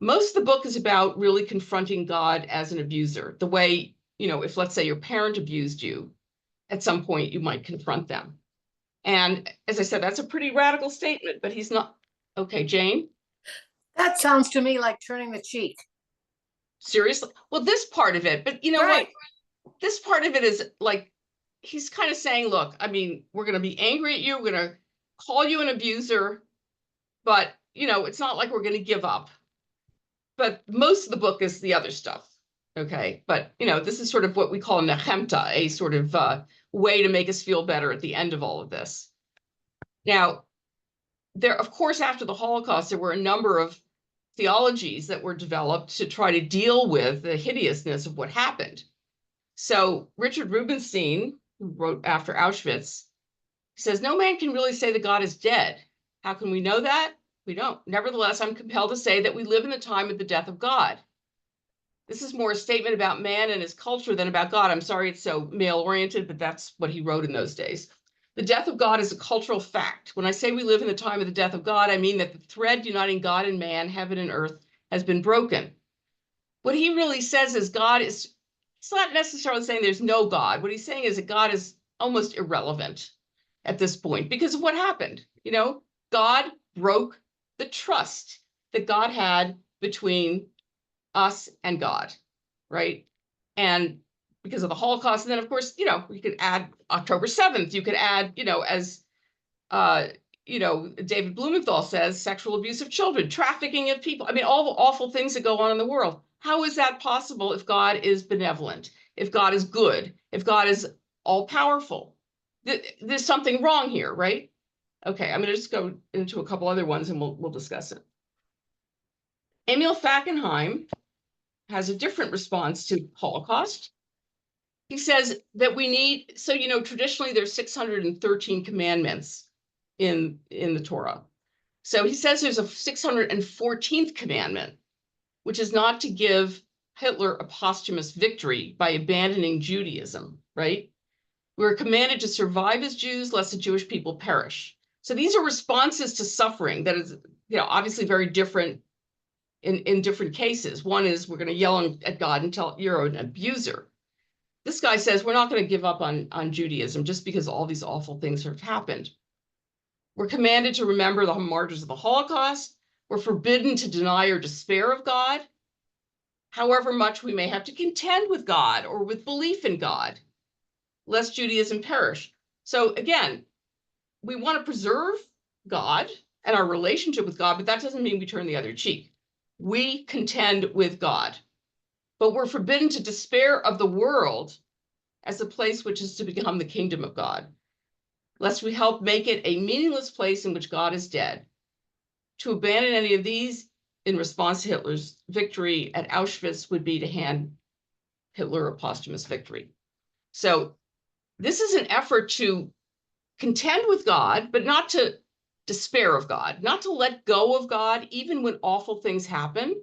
Most of the book is about really confronting God as an abuser. The way, you know, if let's say your parent abused you, at some point you might confront them. And as I said, that's a pretty radical statement, but he's not. Okay, Jane? That sounds to me like turning the cheek. Seriously? Well, this part of it, but you know Right. what? This part of it is like, he's kind of saying, look, I mean, we're going to be angry at you. We're going to call you an abuser, but, you know, it's not like we're going to give up. But most of the book is the other stuff. Okay. But, you know, this is sort of what we call nechemta, a sort of way to make us feel better at the end of all of this. Now, there, of course, after the Holocaust, there were a number of theologies that were developed to try to deal with the hideousness of what happened. So Richard Rubinstein, who wrote after Auschwitz, says, no man can really say that God is dead. How can we know that? We don't. Nevertheless, I'm compelled to say that we live in the time of the death of God. This is more a statement about man and his culture than about God. I'm sorry it's so male-oriented, but that's what he wrote in those days. The death of God is a cultural fact. When I say we live in the time of the death of God, I mean that the thread uniting God and man, heaven and earth, has been broken. What he really says is God is, it's not necessarily saying there's no God. What he's saying is that God is almost irrelevant at this point because of what happened. You know, God broke the trust that God had between us and God, right? And because of the Holocaust, and then of course, you know, you could add October 7th, you could add, you know, as you know, David Blumenthal says, sexual abuse of children, trafficking of people. I mean, all the awful things that go on in the world. How is that possible if God is benevolent, if God is good, if God is all powerful? There's something wrong here, right? Okay, I'm going to just go into a couple other ones and we'll discuss it. Emil Fackenheim has a different response to Holocaust. He says that we need, so, you know, traditionally there's 613 commandments in the Torah. So he says there's a 614th commandment, which is not to give Hitler a posthumous victory by abandoning Judaism, right? We're commanded to survive as Jews, lest the Jewish people perish. So these are responses to suffering that is, you know, obviously very different in different cases. One is we're going to yell at God and tell you're an abuser. This guy says we're not going to give up on Judaism just because all these awful things have happened. We're commanded to remember the martyrs of the Holocaust. We're forbidden to deny or despair of God, however much we may have to contend with God or with belief in God, lest Judaism perish. So again, we want to preserve God and our relationship with God, but that doesn't mean we turn the other cheek. We contend with God, but we're forbidden to despair of the world as a place which is to become the kingdom of God, lest we help make it a meaningless place in which God is dead. To abandon any of these in response to Hitler's victory at Auschwitz would be to hand Hitler a posthumous victory. So this is an effort to contend with God, but not to despair of God, not to let go of God, even when awful things happen,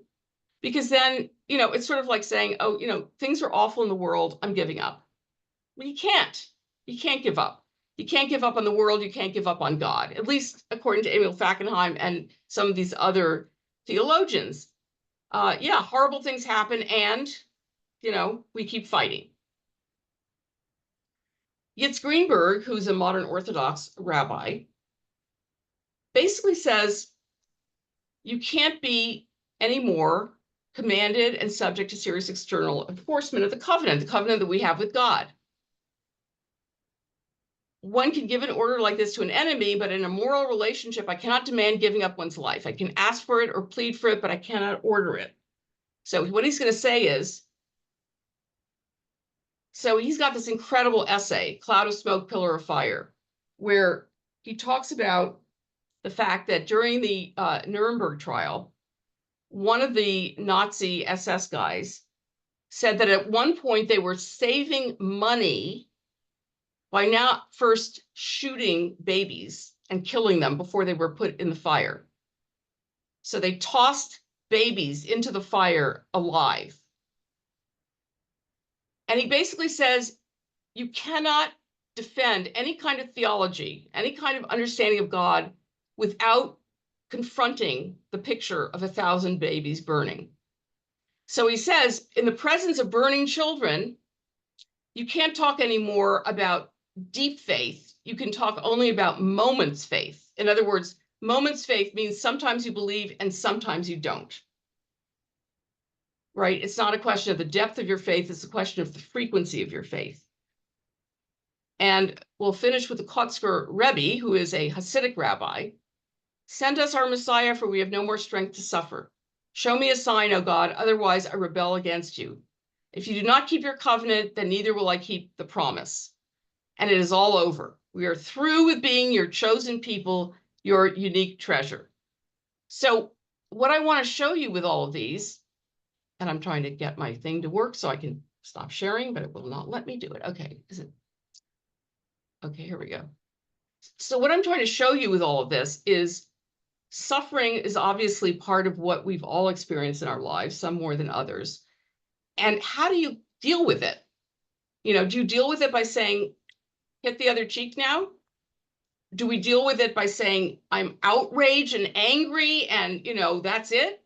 Because then, it's sort of like saying, oh, things are awful in the world, I'm giving up. Well, you can't. You can't give up. You can't give up on the world. You can't give up on God, at least according to Emil Fackenheim and some of these other theologians. Yeah, horrible things happen, and, we keep fighting. Yitz Greenberg, who's a modern Orthodox rabbi, basically says you can't be anymore commanded and subject to serious external enforcement of the covenant that we have with God. One can give an order like this to an enemy, but in a moral relationship, I cannot demand giving up one's life. I can ask for it or plead for it, but I cannot order it. So what he's going to say is, so he's got this incredible essay, Cloud of Smoke, Pillar of Fire, where he talks about the fact that during the Nuremberg trial, one of the Nazi SS guys said that at one point they were saving money by not first shooting babies and killing them before they were put in the fire. So they tossed babies into the fire alive. And he basically says, you cannot defend any kind of theology, any kind of understanding of God without confronting the picture of 1,000 babies burning. So he says, in the presence of burning children, you can't talk anymore about deep faith. You can talk only about moments faith. In other words, moments faith means sometimes you believe and sometimes you don't. Right? It's not a question of the depth of your faith, it's a question of the frequency of your faith. And we'll finish with the Kotzker Rebbe, who is a Hasidic rabbi. Send us our Messiah, for we have no more strength to suffer. Show me a sign, O God, otherwise I rebel against you. If you do not keep your covenant, then neither will I keep the promise. And it is all over. We are through with being your chosen people, your unique treasure. So what I want to show you with all of these, and I'm trying to get my thing to work so I can stop sharing, but it will not let me do it. Okay, is it? Okay, here we go. So what I'm trying to show you with all of this is suffering is obviously part of what we've all experienced in our lives, some more than others. And how do you deal with it? Do you deal with it by saying, hit the other cheek now? Do we deal with it by saying, I'm outraged and angry and, that's it?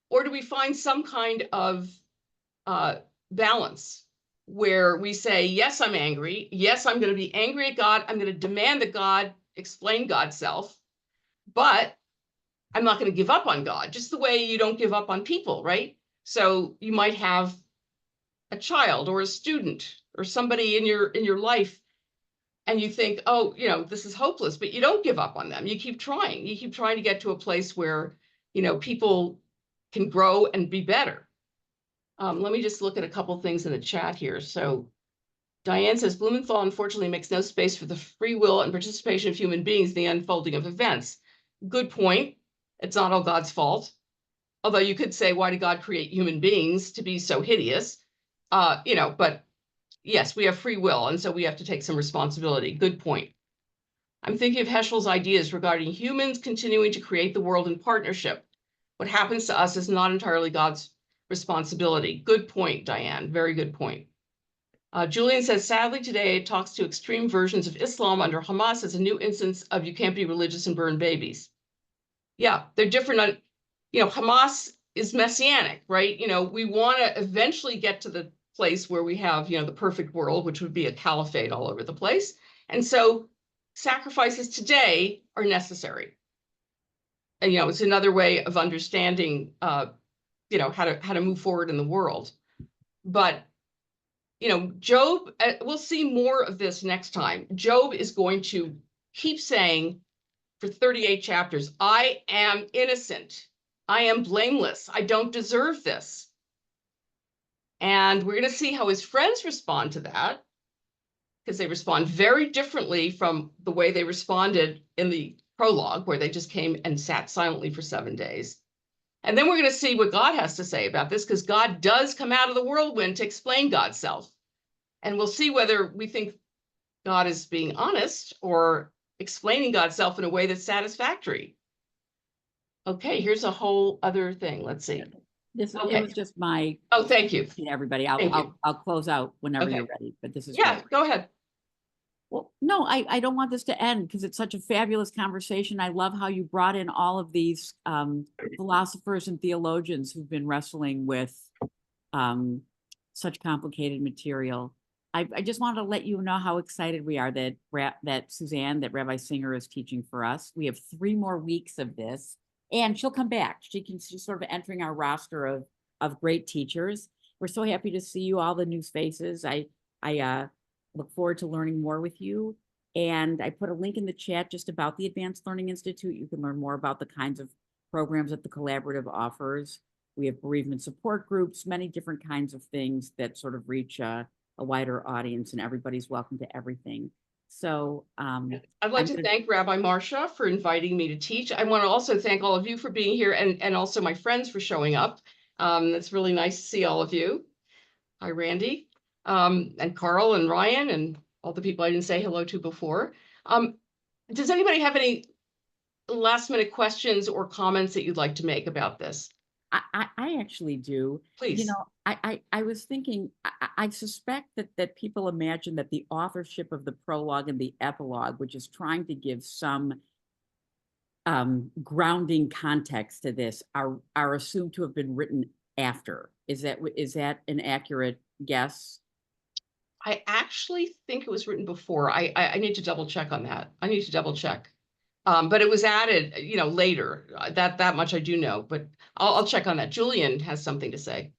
Or do we find some kind of balance where we say, yes, I'm angry. Yes, I'm going to be angry at God. I'm going to demand that God explain God's self, but I'm not going to give up on God, just the way you don't give up on people, right? So you might have a child or a student or somebody in your life, and you think, oh, this is hopeless, but you don't give up on them. You keep trying. You keep trying to get to a place where, people can grow and be better. Let me just look at a couple things in the chat here. So Diane says, Blumenthal unfortunately makes no space for the free will and participation of human beings in the unfolding of events. Good point. It's not all God's fault. Although you could say, why did God create human beings to be so hideous? But yes, we have free will, and so we have to take some responsibility. Good point. I'm thinking of Heschel's ideas regarding humans continuing to create the world in partnership. What happens to us is not entirely God's responsibility. Good point, Diane. Very good point. Julian says, sadly, today it talks to extreme versions of Islam under Hamas as a new instance of you can't be religious and burn babies. Yeah, they're different. Hamas is messianic, right? We want to eventually get to the place where we have, the perfect world, which would be a caliphate all over the place. And so sacrifices today are necessary. And, it's another way of understanding, how to move forward in the world. But, Job, we'll see more of this next time. Job is going to keep saying for 38 chapters, I am innocent. I am blameless. I don't deserve this. And we're going to see how his friends respond to that, because they respond very differently from the way they responded in the prologue, where they just came and sat silently for 7 days. And then we're going to see what God has to say about this, because God does come out of the whirlwind to explain God's self. And we'll see whether we think God is being honest or explaining God's self in a way that's satisfactory. Okay, here's a whole other thing. Let's see. This, Okay. it was just my, Oh, thank you. everybody, Thank you. I'll close out whenever Okay. you're ready, but this is Yeah, great. go ahead. Well, no, I don't want this to end because it's such a fabulous conversation. I love how you brought in all of these philosophers and theologians who've been wrestling with such complicated material. I just wanted to let you know how excited we are that that Suzanne, that Rabbi Singer is teaching for us. We have 3 more weeks of this, and she'll come back. She's sort of entering our roster of great teachers. We're so happy to see you, all the new faces. I look forward to learning more with you. And I put a link in the chat just about the Advanced Learning Institute. You can learn more about the kinds of programs that the collaborative offers. We have bereavement support groups, many different kinds of things that sort of reach a wider audience, and everybody's welcome to everything. So I'd like to thank Rabbi Marcia for inviting me to teach. I want to also thank all of you for being here, and also my friends for showing up. It's really nice to see all of you. Hi, Randy, and Carl and Ryan and all the people I didn't say hello to before. Does anybody have any last minute questions or comments that you'd like to make about this? I actually do. Please. You know, I was thinking, I suspect that people imagine that the authorship of the prologue and the epilogue, which is trying to give some grounding context to this, are assumed to have been written after. Is that an accurate guess? I actually think it was written before. I need to double check on that. I need to double check. But it was added, you know, later. That much I do know, but I'll check on that. Julian has something to say.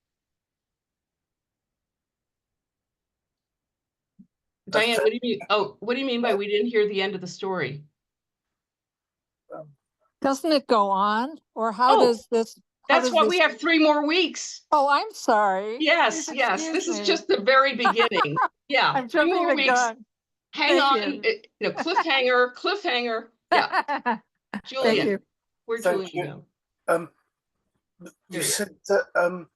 Diane, what do you mean? Oh, what do you mean by we didn't hear the end of the story? Doesn't it go on? Or how Oh, does this? That's why we have 3 more weeks. Oh, I'm sorry. Yes, Please yes. excuse This is me. just the very beginning. Yeah, I'm 3 jumping more the weeks. gun. Hang Thank on. you. You know, cliffhanger. Yeah. Thank Julian, you. where'd Thank Julian you. go? You There he is. said that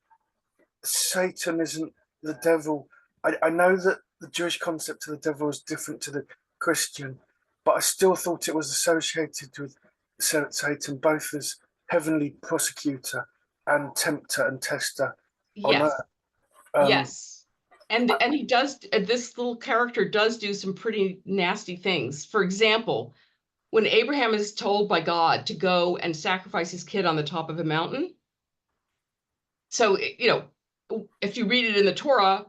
Satan isn't the devil. I know that the Jewish concept of the devil is different to the Christian, but I still thought it was associated with Satan both as heavenly prosecutor and tempter and tester on Yes. earth. Yes. And he does, this little character does do some pretty nasty things. For example, when Abraham is told by God to go and sacrifice his kid on the top of a mountain. So, you know, if you read it in the Torah,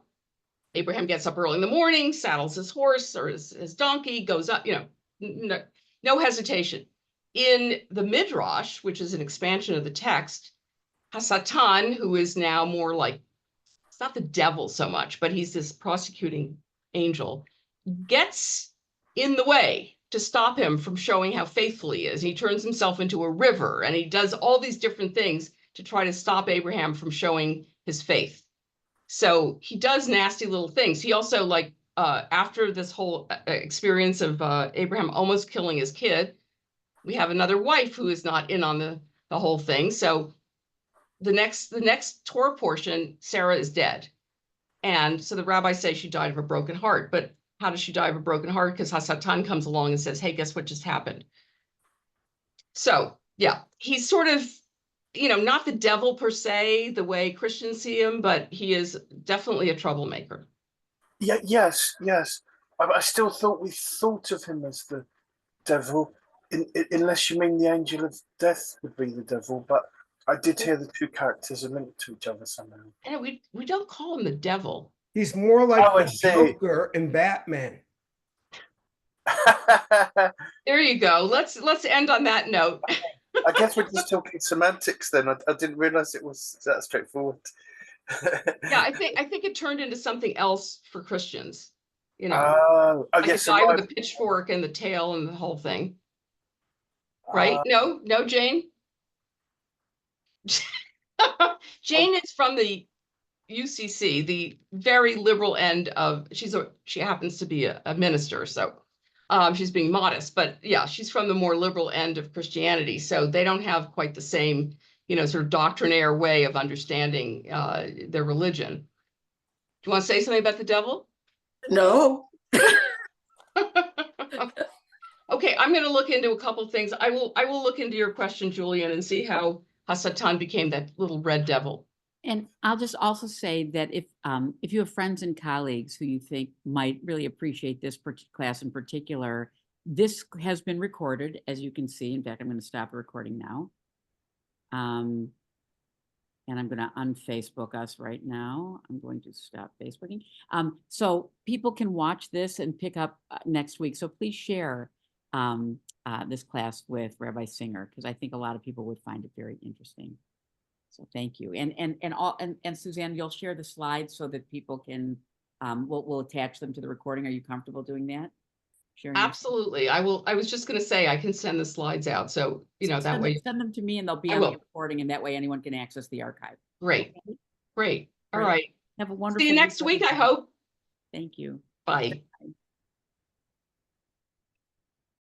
Abraham gets up early in the morning, saddles his horse or his donkey, goes up, you know, no hesitation. In the Midrash, which is an expansion of the text, Hasatan, who is now more like, it's not the devil so much, but he's this prosecuting angel, gets in the way to stop him from showing how faithful he is. He turns himself into a river, and he does all these different things to try to stop Abraham from showing his faith. So he does nasty little things. He also, like, after this whole experience of Abraham almost killing his kid, we have another wife who is not in on the whole thing. So the next Torah portion, Sarah is dead. And so the rabbis say she died of a broken heart. But how does she die of a broken heart? Because Hasatan comes along and says, hey, guess what just happened? So, yeah, he's sort of, you know, not the devil per se, the way Christians see him, but he is definitely a troublemaker. Yeah, yes. I still thought we thought of him as the devil, unless you mean the angel of death would be the devil. But I did hear the 2 characters are linked to each other somehow. And we don't call him the devil. He's more like Oh, I the see. Joker in Batman. There you go. Let's end on that note. I guess we're just talking semantics then. I didn't realize it was that straightforward. Yeah, I think it turned into something else for Christians. You know, Oh, like yes, a guy with a pitchfork and the tail and the whole thing. Right? No, Jane. Jane is from the UCC, the very liberal end of. She happens to be a minister, so she's being modest. But yeah, she's from the more liberal end of Christianity, so they don't have quite the same, you know, sort of doctrinaire way of understanding their religion. Do you want to say something about the devil? No. Okay, I'm going to look into a couple things. I will look into your question, Julian, and see how Hasatan became that little red devil. And I'll just also say that if you have friends and colleagues who you think might really appreciate this class in particular, this has been recorded, as you can see. In fact, I'm going to stop the recording now. And I'm going to unFacebook us right now. I'm going to stop Facebooking. So people can watch this and pick up next week. So please share this class with Rabbi Singer, because I think a lot of people would find it very interesting. So thank you. And Suzanne, you'll share the slides so that people can, we'll attach them to the recording. Are you comfortable doing that? Sharing Absolutely. I will. I was just going to say, I can send the slides out. So, that way. Send them to me and they'll be I on the will. recording, and that way anyone can access the archive. Great. Great. All Great. right. Have a wonderful See you next week, I everybody. hope. Thank you. Bye.